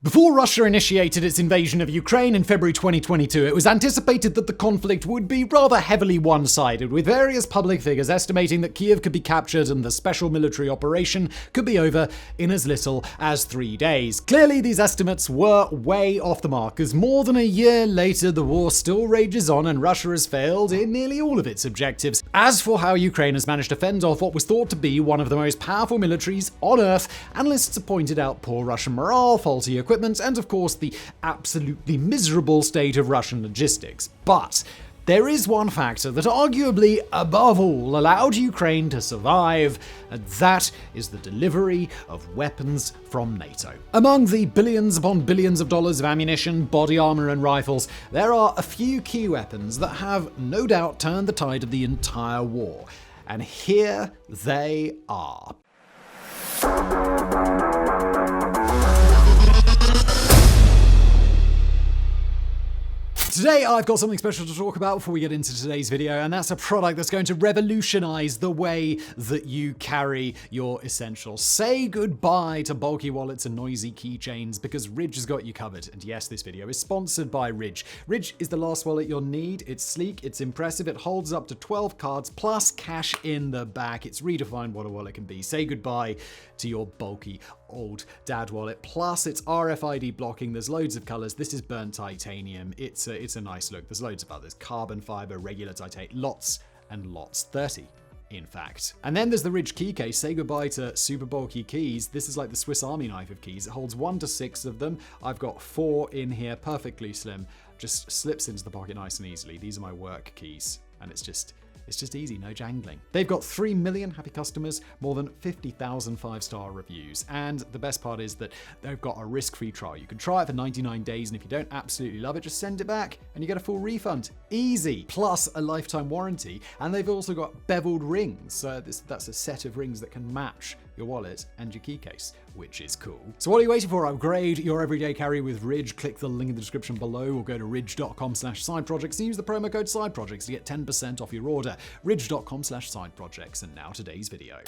Before Russia initiated its invasion of Ukraine in February 2022, it was anticipated that the conflict would be rather heavily one-sided, with various public figures estimating that Kyiv could be captured and the special military operation could be over in as little as 3 days. Clearly, these estimates were way off the mark, as more than a year later, the war still rages on and Russia has failed in nearly all of its objectives. As for how Ukraine has managed to fend off what was thought to be one of the most powerful militaries on Earth, analysts have pointed out poor Russian morale, faulty equipment, and of course the absolutely miserable state of Russian logistics. But there is one factor that arguably, above all, allowed Ukraine to survive, and that is the delivery of weapons from NATO. Among the billions upon billions of dollars of ammunition, body armor, and rifles, there are a few key weapons that have no doubt turned the tide of the entire war. And here they are. Today I've got something special to talk about before we get into today's video, and that's a product that's going to revolutionize the way that you carry your essentials. Say goodbye to bulky wallets and noisy keychains, because Ridge has got you covered. And yes, this video is sponsored by Ridge. Ridge is the last wallet you'll need. It's sleek, it's impressive, it holds up to 12 cards plus cash in the back. It's redefined what a wallet can be. Say goodbye to your bulky old dad wallet. Plus, it's RFID blocking. There's loads of colors. This is burnt titanium. It's a nice look. There's loads of others. Carbon fiber, regular titanium, lots and lots. 30. In fact. And then there's the Ridge key case. Say goodbye to super bulky keys. This is like the Swiss Army knife of keys. It holds 1 to 6 of them. I've got 4 in here, perfectly slim. Just slips into the pocket nice and easily. These are my work keys. And it's just easy, no jangling. They've got 3 million happy customers, more than 50,000 5-star reviews. And the best part is that they've got a risk-free trial. You can try it for 99 days, and if you don't absolutely love it, just send it back and you get a full refund. Easy. Plus a lifetime warranty. And they've also got beveled rings. That's a set of rings that can match your wallet and your key case, which is cool. So what are you waiting for? Upgrade your everyday carry with Ridge. Click the link in the description below or go to ridge.com/sideprojects and use the promo code sideprojects to get 10% off your order. ridge.com/sideprojects. And now today's video.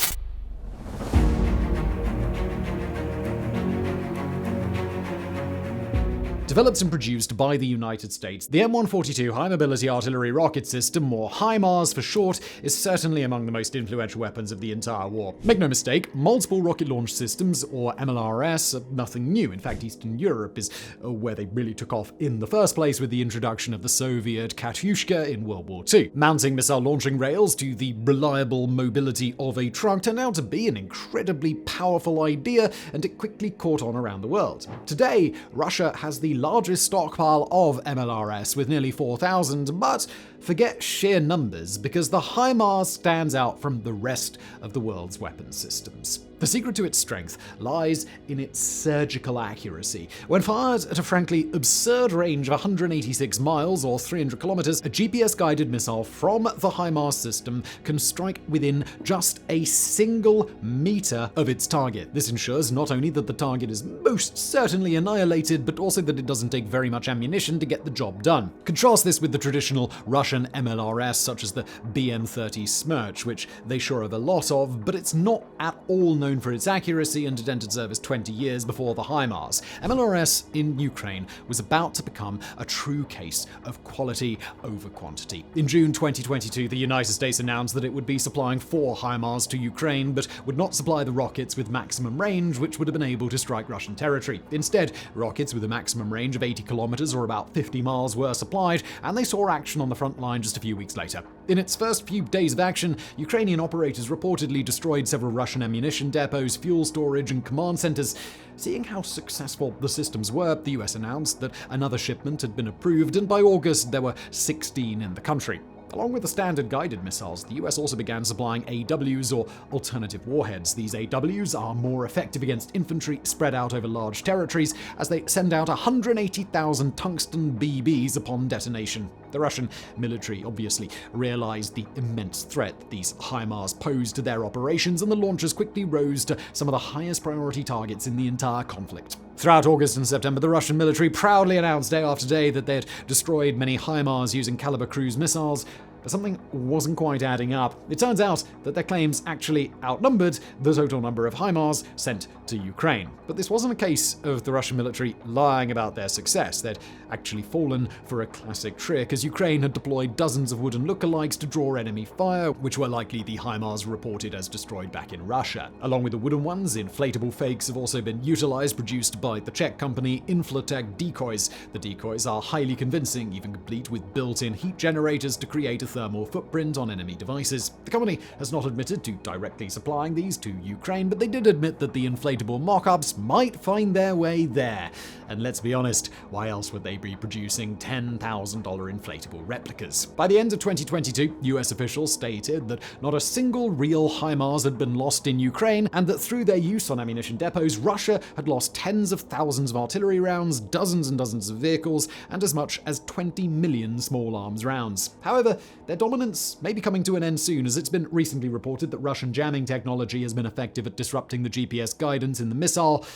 Developed and produced by the United States, the M142 High Mobility Artillery Rocket System, or HIMARS for short, is certainly among the most influential weapons of the entire war. Make no mistake, multiple rocket launch systems, or MLRS, are nothing new. In fact, Eastern Europe is where they really took off in the first place with the introduction of the Soviet Katyushka in World War II. Mounting missile launching rails to the reliable mobility of a truck turned out to be an incredibly powerful idea, and it quickly caught on around the world. Today, Russia has the largest stockpile of MLRS with nearly 4,000, but forget sheer numbers because the HIMARS stands out from the rest of the world's weapons systems. The secret to its strength lies in its surgical accuracy. When fired at a frankly absurd range of 186 miles or 300 kilometers, a GPS-guided missile from the HIMARS system can strike within just a single meter of its target. This ensures not only that the target is most certainly annihilated, but also that it doesn't take very much ammunition to get the job done. Contrast this with the traditional Russian MLRS, such as the BM-30 Smerch, which they sure have a lot of, but it's not at all known for its accuracy and had entered service 20 years before the HIMARS. MLRS in Ukraine was about to become a true case of quality over quantity. In June 2022, the United States announced that it would be supplying 4 HIMARS to Ukraine, but would not supply the rockets with maximum range, which would have been able to strike Russian territory. Instead, rockets with a maximum range of 80 kilometers or about 50 miles were supplied, and they saw action on the front line just a few weeks later. In its first few days of action, Ukrainian operators reportedly destroyed several Russian ammunition depots, fuel storage, and command centers. Seeing how successful the systems were, the US announced that another shipment had been approved, and by August there were 16 in the country. Along with the standard guided missiles, the US also began supplying AWs, or alternative warheads. These AWs are more effective against infantry spread out over large territories, as they send out 180,000 tungsten BBs upon detonation. The Russian military obviously realized the immense threat that these HIMARS posed to their operations, and the launchers quickly rose to some of the highest priority targets in the entire conflict. Throughout August and September, the Russian military proudly announced day after day that they had destroyed many HIMARS using Caliber cruise missiles. But something wasn't quite adding up. It turns out that their claims actually outnumbered the total number of HIMARS sent to Ukraine. But this wasn't a case of the Russian military lying about their success. They'd actually fallen for a classic trick, as Ukraine had deployed dozens of wooden lookalikes to draw enemy fire, which were likely the HIMARS reported as destroyed back in Russia. Along with the wooden ones, inflatable fakes have also been utilized, produced by the Czech company Inflatech decoys. The decoys are highly convincing, even complete with built-in heat generators to create a thermal footprint on enemy devices. The company has not admitted to directly supplying these to Ukraine, but they did admit that the inflatable mock-ups might find their way there. And let's be honest, why else would they be producing $10,000 inflatable replicas? By the end of 2022, US officials stated that not a single real HIMARS had been lost in Ukraine, and that through their use on ammunition depots, Russia had lost tens of thousands of artillery rounds, dozens and dozens of vehicles, and as much as 20 million small arms rounds. However, their dominance may be coming to an end soon, as it's been recently reported that Russian jamming technology has been effective at disrupting the GPS guidance in the missile,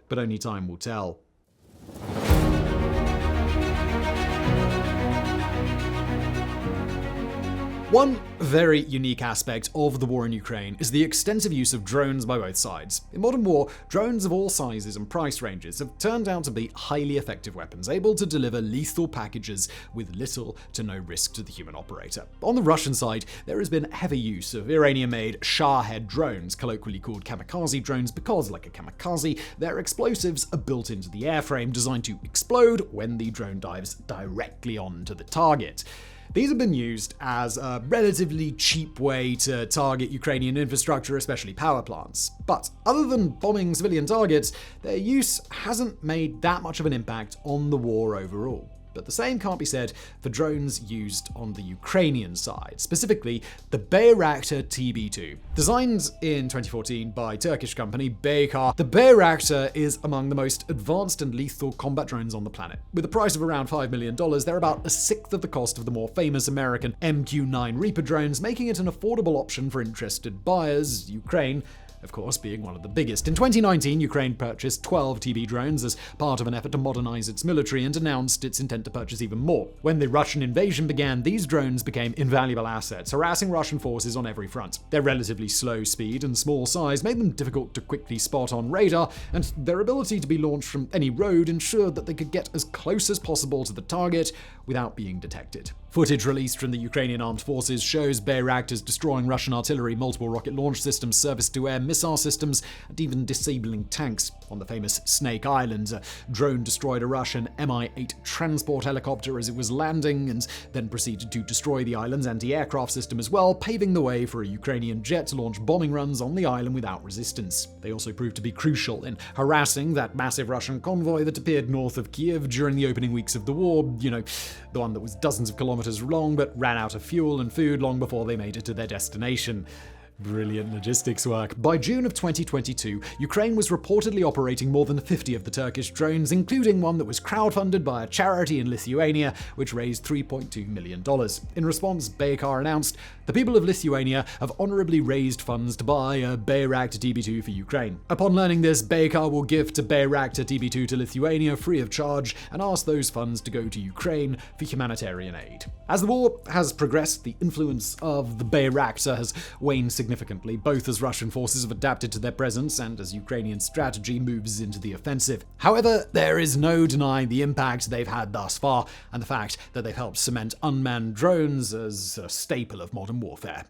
but only time will tell. One very unique aspect of the war in Ukraine is the extensive use of drones by both sides. In modern war, drones of all sizes and price ranges have turned out to be highly effective weapons, able to deliver lethal packages with little to no risk to the human operator. On the Russian side, there has been heavy use of Iranian-made Shahed drones, colloquially called kamikaze drones because, like a kamikaze, their explosives are built into the airframe, designed to explode when the drone dives directly onto the target. These have been used as a relatively cheap way to target Ukrainian infrastructure, especially power plants. But other than bombing civilian targets, their use hasn't made that much of an impact on the war overall. But the same can't be said for drones used on the Ukrainian side, specifically the Bayraktar TB2. Designed in 2014 by Turkish company Baykar, the Bayraktar is among the most advanced and lethal combat drones on the planet. With a price of around $5 million, they're about a sixth of the cost of the more famous American MQ-9 Reaper drones, making it an affordable option for interested buyers, Ukraine of course being one of the biggest. In 2019, Ukraine purchased 12 TB drones as part of an effort to modernize its military and announced its intent to purchase even more. When the Russian invasion began, these drones became invaluable assets, harassing Russian forces on every front. Their relatively slow speed and small size made them difficult to quickly spot on radar, and their ability to be launched from any road ensured that they could get as close as possible to the target without being detected. Footage released from the Ukrainian armed forces shows Bayraktars destroying Russian artillery, multiple rocket launch systems, surface-to-air missile systems, and even disabling tanks. On the famous Snake Island, a drone destroyed a Russian Mi-8 transport helicopter as it was landing, and then proceeded to destroy the island's anti-aircraft system as well, paving the way for a Ukrainian jet to launch bombing runs on the island without resistance. They also proved to be crucial in harassing that massive Russian convoy that appeared north of Kiev during the opening weeks of the war, the one that was dozens of kilometers long but ran out of fuel and food long before they made it to their destination. Brilliant logistics work. By June of 2022, Ukraine was reportedly operating more than 50 of the Turkish drones, including one that was crowdfunded by a charity in Lithuania, which raised $3.2 million. In response, Baykar announced, "The people of Lithuania have honorably raised funds to buy a Bayraktar TB2 for Ukraine." Upon learning this, Baykar will gift a Bayraktar TB2 to Lithuania free of charge and ask those funds to go to Ukraine for humanitarian aid. As the war has progressed, the influence of the Bayraktar has waned significantly, both as Russian forces have adapted to their presence and as Ukrainian strategy moves into the offensive. However, there is no denying the impact they've had thus far, and the fact that they've helped cement unmanned drones as a staple of modern warfare.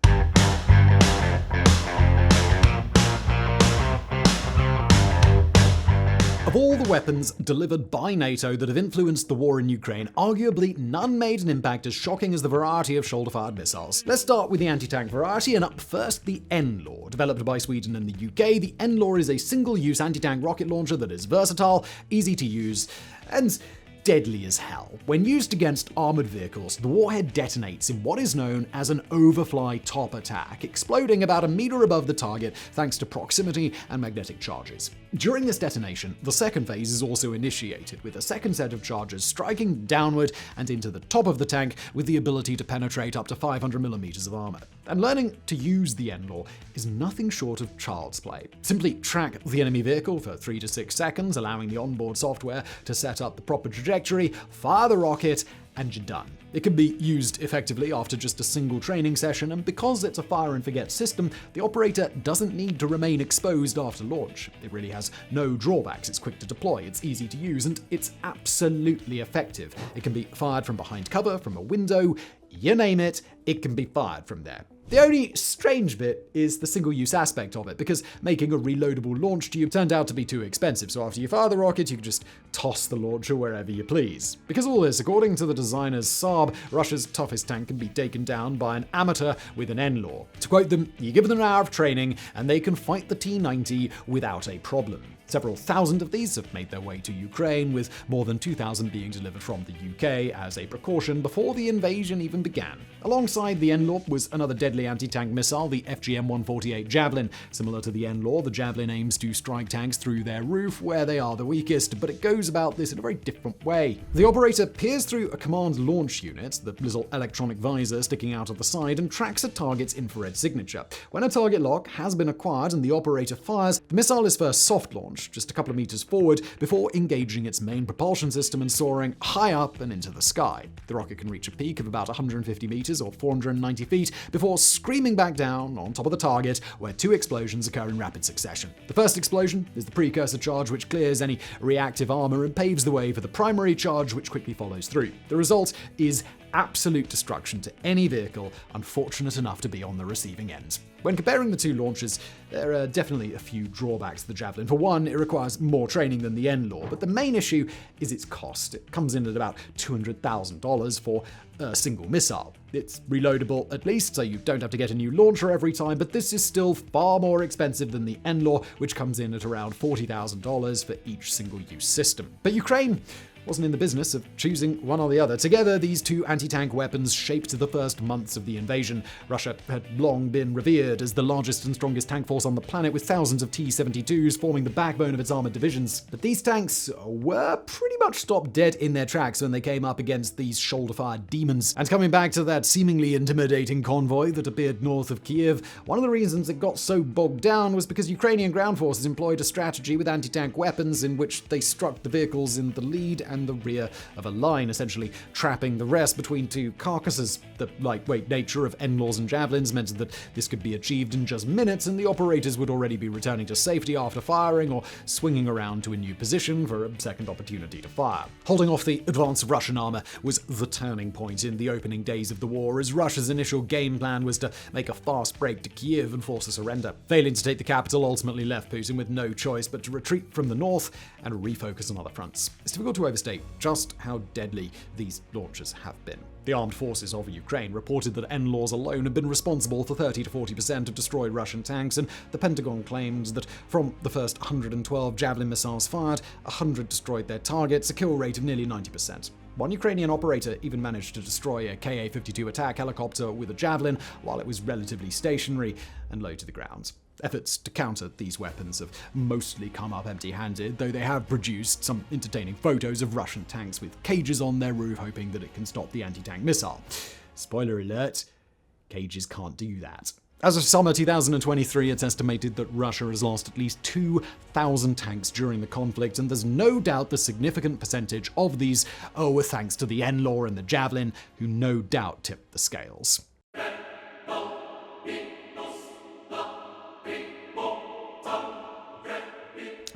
Of all the weapons delivered by NATO that have influenced the war in Ukraine, arguably none made an impact as shocking as the variety of shoulder-fired missiles. Let's start with the anti-tank variety, and up first, the N-Law. Developed by Sweden and the UK, the N-Law is a single-use anti-tank rocket launcher that is versatile, easy to use, and deadly as hell. When used against armored vehicles, the warhead detonates in what is known as an overfly top attack, exploding about a meter above the target thanks to proximity and magnetic charges. During this detonation, the second phase is also initiated, with a second set of charges striking downward and into the top of the tank with the ability to penetrate up to 500 millimeters of armor. And learning to use the N-Law is nothing short of child's play. Simply track the enemy vehicle for 3 to 6 seconds, allowing the onboard software to set up the proper trajectory, fire the rocket, and you're done. It can be used effectively after just a single training session, and because it's a fire and forget system, the operator doesn't need to remain exposed after launch. It really has no drawbacks. It's quick to deploy, it's easy to use, and it's absolutely effective. It can be fired from behind cover, from a window, you name it, it can be fired from there. The only strange bit is the single-use aspect of it, because making a reloadable launch tube turned out to be too expensive, so after you fire the rocket, you can just toss the launcher wherever you please. Because of all this, according to the designers Saab, Russia's toughest tank can be taken down by an amateur with an NLAW. To quote them, you give them an hour of training, and they can fight the T-90 without a problem. Several thousand of these have made their way to Ukraine, with more than 2,000 being delivered from the UK as a precaution before the invasion even began. Alongside the NLAW was another deadly anti-tank missile, the FGM-148 Javelin. Similar to the NLAW, the Javelin aims to strike tanks through their roof where they are the weakest, but it goes about this in a very different way. The operator peers through a command launch unit, the little electronic visor sticking out of the side, and tracks a target's infrared signature. When a target lock has been acquired and the operator fires, the missile is first soft launched, just a couple of meters forward, before engaging its main propulsion system and soaring high up and into the sky. The rocket can reach a peak of about 150 meters or 490 feet before screaming back down on top of the target, where two explosions occur in rapid succession. The first explosion is the precursor charge, which clears any reactive armor and paves the way for the primary charge, which quickly follows through. The result is absolute destruction to any vehicle unfortunate enough to be on the receiving end. When comparing the two launches, there are definitely a few drawbacks to the Javelin. For one, it requires more training than the NLAW, but the main issue is its cost. It comes in at about $200,000 for a single missile. It's reloadable at least, so you don't have to get a new launcher every time, but this is still far more expensive than the NLAW, which comes in at around $40,000 for each single-use system. But Ukraine wasn't in the business of choosing one or the other. Together, these two anti-tank weapons shaped the first months of the invasion. Russia had long been revered as the largest and strongest tank force on the planet, with thousands of T-72s forming the backbone of its armored divisions. But these tanks were pretty much stopped dead in their tracks when they came up against these shoulder-fired demons. And coming back to that seemingly intimidating convoy that appeared north of Kiev, one of the reasons it got so bogged down was because Ukrainian ground forces employed a strategy with anti-tank weapons in which they struck the vehicles in the lead and the rear of a line, essentially trapping the rest between two carcasses. The lightweight nature of NLAWs and Javelins meant that this could be achieved in just minutes, and the operators would already be returning to safety after firing or swinging around to a new position for a second opportunity to fire. Holding off the advance of Russian armor was the turning point in the opening days of the war, as Russia's initial game plan was to make a fast break to Kiev and force a surrender. Failing to take the capital ultimately left Putin with no choice but to retreat from the north and refocus on other fronts. It's difficult to overstate just how deadly these launches have been. The armed forces of Ukraine reported that NLAWs alone had been responsible for 30 to 40% of destroyed Russian tanks, and the Pentagon claimed that from the first 112 Javelin missiles fired, 100 destroyed their targets, a kill rate of nearly 90%. One Ukrainian operator even managed to destroy a Ka-52 attack helicopter with a Javelin while it was relatively stationary and low to the ground. Efforts to counter these weapons have mostly come up empty-handed, though they have produced some entertaining photos of Russian tanks with cages on their roof, hoping that it can stop the anti-tank missile. Spoiler alert, cages can't do that. As of summer 2023, it's estimated that Russia has lost at least 2,000 tanks during the conflict, and there's no doubt the significant percentage of these were thanks to the NLAW and the Javelin, who no doubt tipped the scales.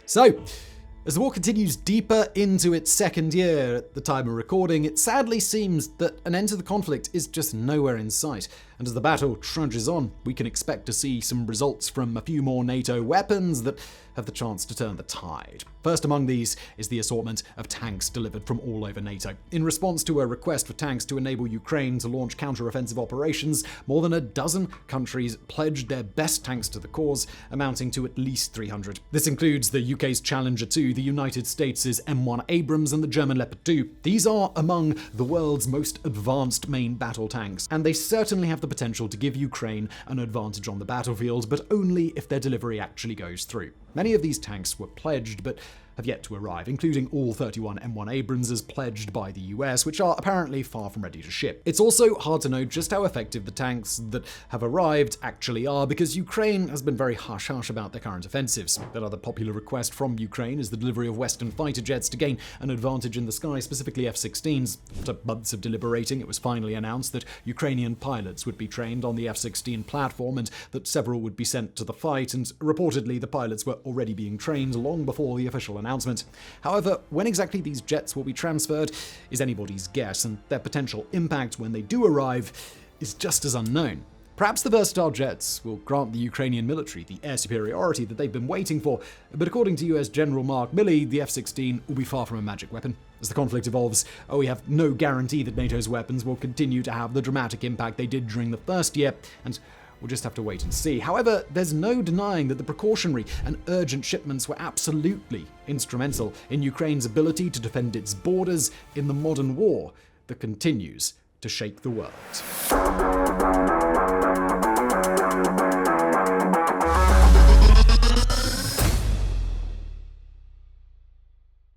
So, as the war continues deeper into its second year at the time of recording, it sadly seems that an end to the conflict is just nowhere in sight. And as the battle trudges on, we can expect to see some results from a few more NATO weapons that have the chance to turn the tide. First among these is the assortment of tanks delivered from all over NATO. In response to a request for tanks to enable Ukraine to launch counter-offensive operations, more than a dozen countries pledged their best tanks to the cause, amounting to at least 300. This includes the UK's Challenger 2, the United States' M1 Abrams, and the German Leopard 2. These are among the world's most advanced main battle tanks, and they certainly have the potential to give Ukraine an advantage on the battlefield, but only if their delivery actually goes through. Many of these tanks were pledged, but have yet to arrive, including all 31 M1 Abramses pledged by the US, which are apparently far from ready to ship. It's also hard to know just how effective the tanks that have arrived actually are, because Ukraine has been very hush-hush about their current offensives. Another popular request from Ukraine is the delivery of Western fighter jets to gain an advantage in the sky, specifically F-16s. After months of deliberating, it was finally announced that Ukrainian pilots would be trained on the F-16 platform and that several would be sent to the fight, and reportedly the pilots were already being trained long before the official announcement. However, when exactly these jets will be transferred is anybody's guess, and their potential impact when they do arrive is just as unknown. Perhaps the versatile jets will grant the Ukrainian military the air superiority that they've been waiting for, but according to US General Mark Milley, the F-16 will be far from a magic weapon. As the conflict evolves, we have no guarantee that NATO's weapons will continue to have the dramatic impact they did during the first year, and we'll just have to wait and see. However, there's no denying that the precautionary and urgent shipments were absolutely instrumental in Ukraine's ability to defend its borders in the modern war that continues to shake the world.